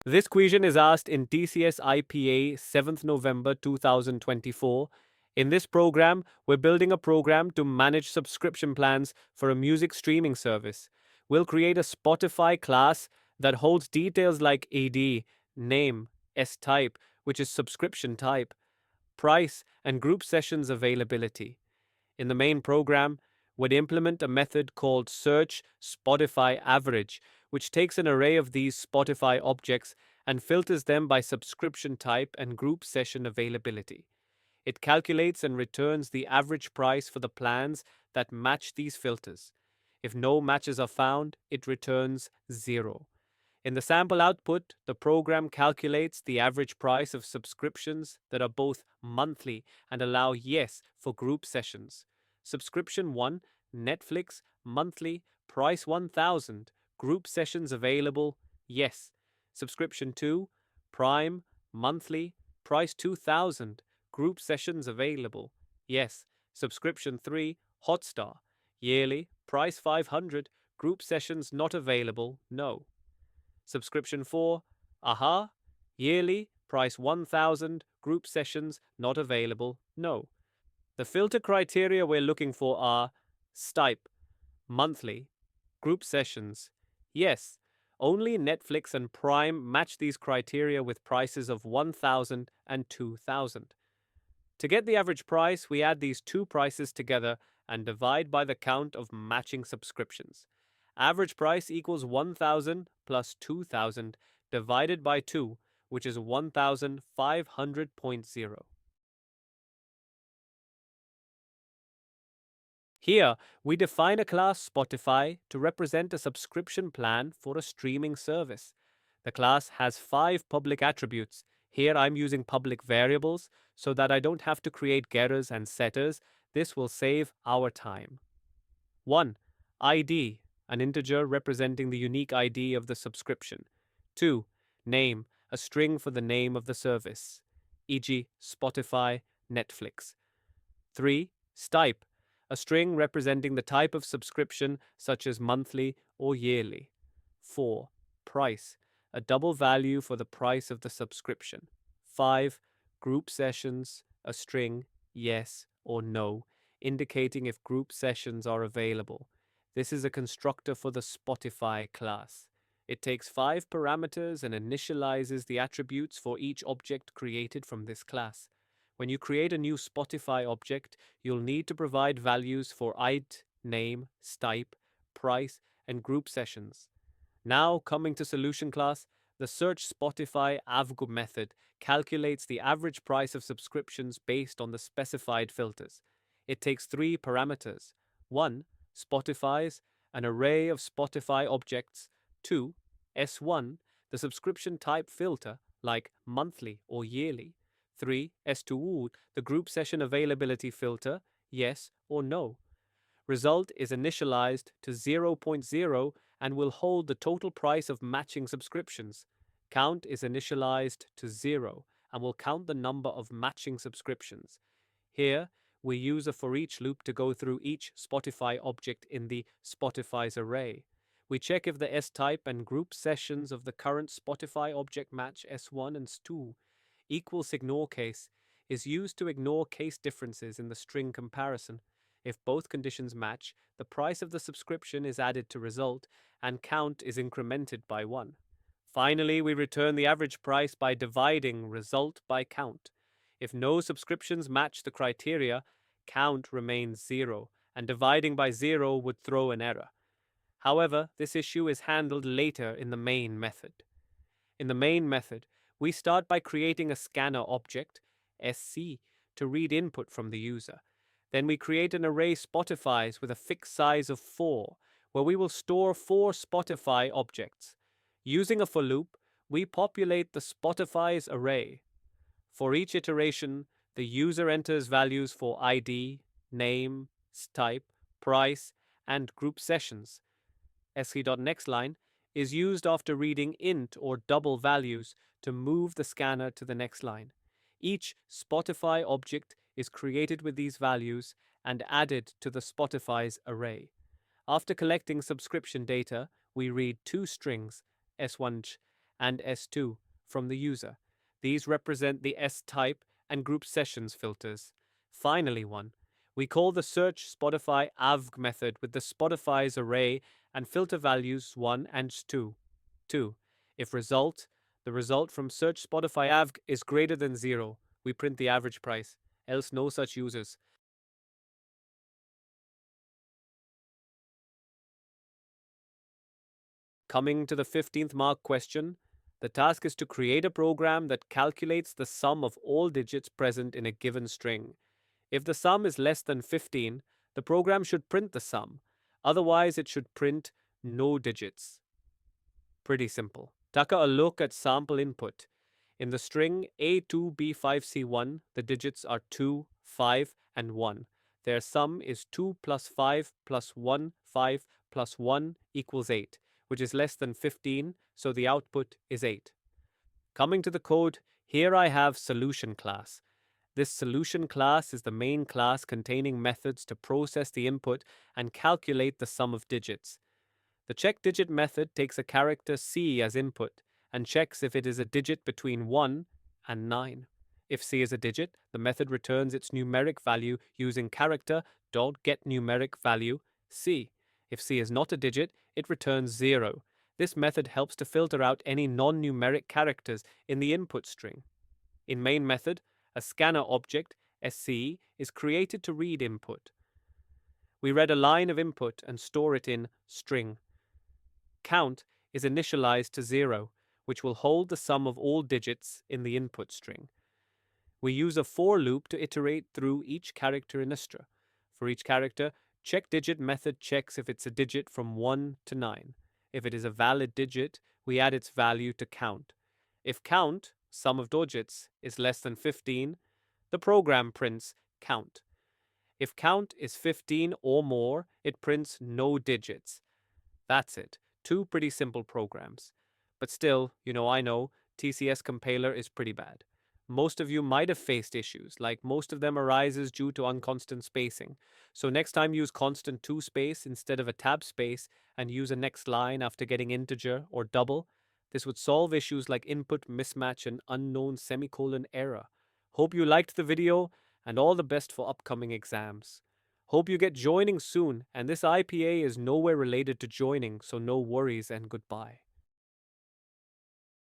This question is asked in TCS IPA 7th November 2024. In this program, we're building a program to manage subscription plans for a music streaming service. We'll create a Spotify class that holds details like AD, name, S-type, which is subscription type, price, and group sessions availability. In the main program, we'd implement a method called search Spotify average, which takes an array of these Spotify objects and filters them by subscription type and group session availability. It calculates and returns the average price for the plans that match these filters. If no matches are found, it returns 0. In the sample output, the program calculates the average price of subscriptions that are both monthly and allow yes for group sessions. Subscription 1, Netflix, monthly, price 1000, group sessions available, yes. Subscription 2, Prime, monthly, price 2000, group sessions available, yes. Subscription 3, Hotstar, yearly, price 500, group sessions not available, no. Subscription 4, AHA, yearly, price 1000, group sessions not available, no. The filter criteria we're looking for are Stipe, monthly, group sessions, yes. Only Netflix and Prime match these criteria with prices of 1000 and 2000. To get the average price, we add these two prices together and divide by the count of matching subscriptions. Average price equals 1000 plus 2000 divided by 2, which is 1500.0. Here, we define a class Spotify to represent a subscription plan for a streaming service. The class has 5 public attributes. Here I'm using public variables so that I don't have to create getters and setters. This will save our time. 1. ID, an integer representing the unique ID of the subscription. 2. Name, a string for the name of the service, e.g. Spotify, Netflix. 3. Stipe, a string representing the type of subscription such as monthly or yearly. 4. Price, a double value for the price of the subscription. 5. Group sessions, a string, yes or no, indicating if group sessions are available. This is a constructor for the Spotify class. It takes 5 parameters and initializes the attributes for each object created from this class. When you create a new Spotify object, you'll need to provide values for ID, name, Stipe, price, and group sessions. Now, coming to solution class, the search Spotify avg method calculates the average price of subscriptions based on the specified filters. It takes 3 parameters. 1. Spotify's, an array of Spotify objects. 2. S1, the subscription type filter, like monthly or yearly. 3. S2, the group session availability filter, yes or no. Result is initialized to 0.0 and will hold the total price of matching subscriptions. Count is initialized to 0 and will count the number of matching subscriptions. Here, we use a for each loop to go through each Spotify object in the Spotify's array. We check if the S-type and group sessions of the current Spotify object match S1 and S2. Equals ignore case is used to ignore case differences in the string comparison. If both conditions match, the price of the subscription is added to result, and count is incremented by 1. Finally, we return the average price by dividing result by count. If no subscriptions match the criteria, count remains 0, and dividing by 0 would throw an error. However, this issue is handled later in the main method. In the main method, we start by creating a scanner object, SC, to read input from the user. Then we create an array Spotify's with a fixed size of 4, where we will store 4 Spotify objects. Using a for loop, we populate the Spotify's array. For each iteration, the user enters values for ID, name, type, price, and group sessions. sc.nextLine is used after reading int or double values to move the scanner to the next line. Each Spotify object is created with these values and added to the Spotify's array. After collecting subscription data, we read 2 strings, S1 and S2 from the user. These represent the S-type and group sessions filters. Finally, we call the search Spotify avg method with the Spotify's array and filter values 1 and 2. 2. If the result from search Spotify avg is greater than 0, we print the average price, else no such users. Coming to the 15th mark question, the task is to create a program that calculates the sum of all digits present in a given string. If the sum is less than 15, the program should print the sum. Otherwise, it should print no digits. Pretty simple. Take a look at sample input. In the string A2B5C1, the digits are 2, 5, and 1. Their sum is 2 plus 5 plus 1, 5 plus 1 equals 8, which is less than 15, so the output is 8. Coming to the code, here I have solution class. This solution class is the main class containing methods to process the input and calculate the sum of digits. The checkDigit method takes a character C as input and checks if it is a digit between 1 and 9. If C is a digit, the method returns its numeric value using character.getNumericValue C. If C is not a digit, it returns 0. This method helps to filter out any non-numeric characters in the input string. In main method, a scanner object, SC, is created to read input. We read a line of input and store it in string. Count is initialized to 0, which will hold the sum of all digits in the input string. We use a for loop to iterate through each character in a string. For each character, checkDigit method checks if it's a digit from 1 to 9. If it is a valid digit, we add its value to count. If count, sum of digits, is less than 15, the program prints count. If count is 15 or more, it prints no digits. That's it. 2 pretty simple programs. But still, I know, TCS compiler is pretty bad. Most of you might have faced issues, like most of them arises due to unconstant spacing. So next time use constant 2 space instead of a tab space and use a next line after getting integer or double. This would solve issues like input mismatch and unknown semicolon error. Hope you liked the video and all the best for upcoming exams. Hope you get joining soon, and this IPA is nowhere related to joining, so no worries and goodbye.